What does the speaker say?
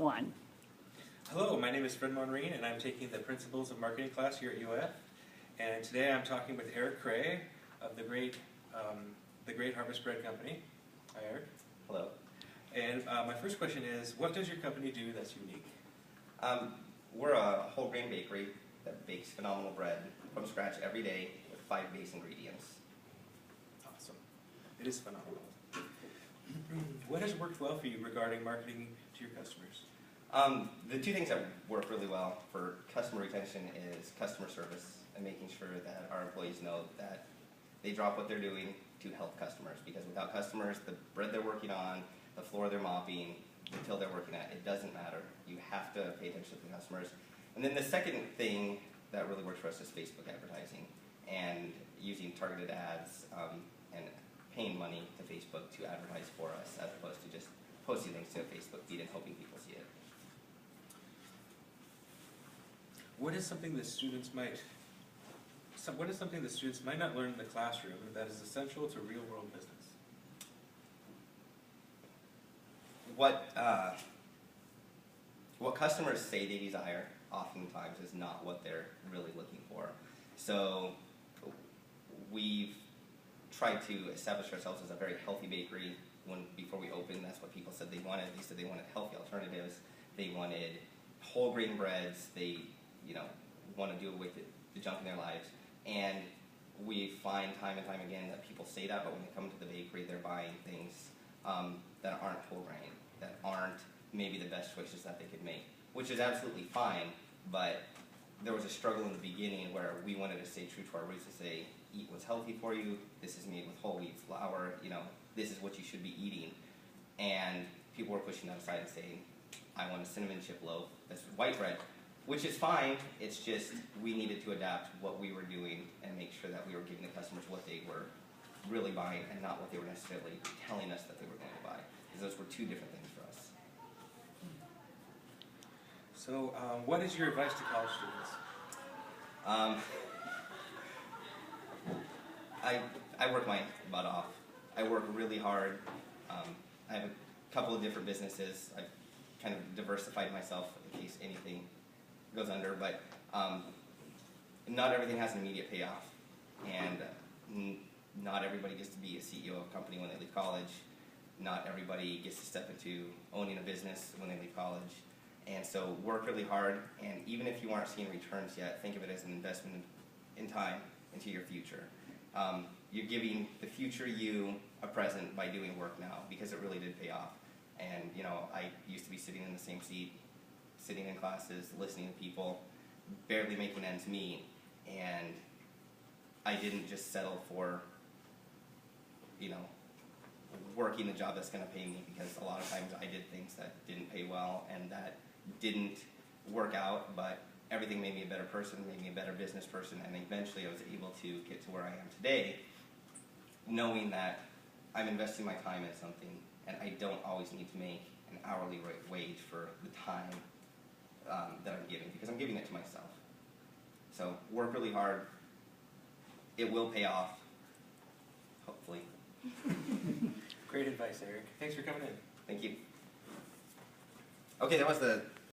one. Hello, my name is Fred Monreen, and I'm taking the Principles of Marketing class here at UAF. And today I'm talking with Eric Cray of the Great Harvest Bread Company. Hi, Eric. Hello. And my first question is, what does your company do that's unique? We're a whole grain bakery that bakes phenomenal bread from scratch every day with 5 base ingredients. Awesome. It is phenomenal. What has worked well for you regarding marketing to your customers? The two things that work really well for customer retention is customer service and making sure that our employees know that they drop what they're doing to help customers, because without customers, the bread they're working on, the floor they're mopping, the till they're working at, it doesn't matter. You have to pay attention to the customers. And then the second thing that really works for us is Facebook advertising and using targeted ads and paying money to Facebook to advertise for us, as opposed to just posting things to a Facebook feed and hoping people see it. What is something that students might not learn in the classroom that is essential to real-world business? What customers say they desire oftentimes is not what they're really looking for. So we've tried to establish ourselves as a very healthy bakery. Before we opened, that's what people said they wanted. They said they wanted healthy alternatives. They wanted whole grain breads. They want to do away with the junk in their lives. And we find time and time again that people say that, but when they come to the bakery, they're buying things that aren't whole grain, that aren't maybe the best choices that they could make, which is absolutely fine, but there was a struggle in the beginning where we wanted to stay true to our roots and say, eat what's healthy for you, this is made with whole wheat flour, this is what you should be eating. And people were pushing that aside and saying, I want a cinnamon chip loaf that's white bread, which is fine. It's just we needed to adapt what we were doing and make sure that we were giving the customers what they were really buying and not what they were necessarily telling us that they were going to buy, because those were two different things for us. So what is your advice to college students? I work my butt off. I work really hard. I have a couple of different businesses. I've kind of diversified myself in case anything goes under, but not everything has an immediate payoff, and not everybody gets to be a CEO of a company when they leave college. Not everybody gets to step into owning a business when they leave college. And so work really hard, and even if you aren't seeing returns yet, think of it as an investment in time into your future. You're giving the future you a present by doing work now, because it really did pay off. And I used to be sitting in the same seat, sitting in classes, listening to people, barely making ends meet, and I didn't just settle for working the job that's going to pay me, because a lot of times I did things that didn't pay well and that didn't work out, but everything made me a better person, made me a better business person, and eventually I was able to get to where I am today, knowing that I'm investing my time in something, and I don't always need to make an hourly wage for the time that I'm giving, because I'm giving it to myself. So work really hard. It will pay off, hopefully. Great advice, Eric. Thanks for coming in. Thank you. Okay, that was the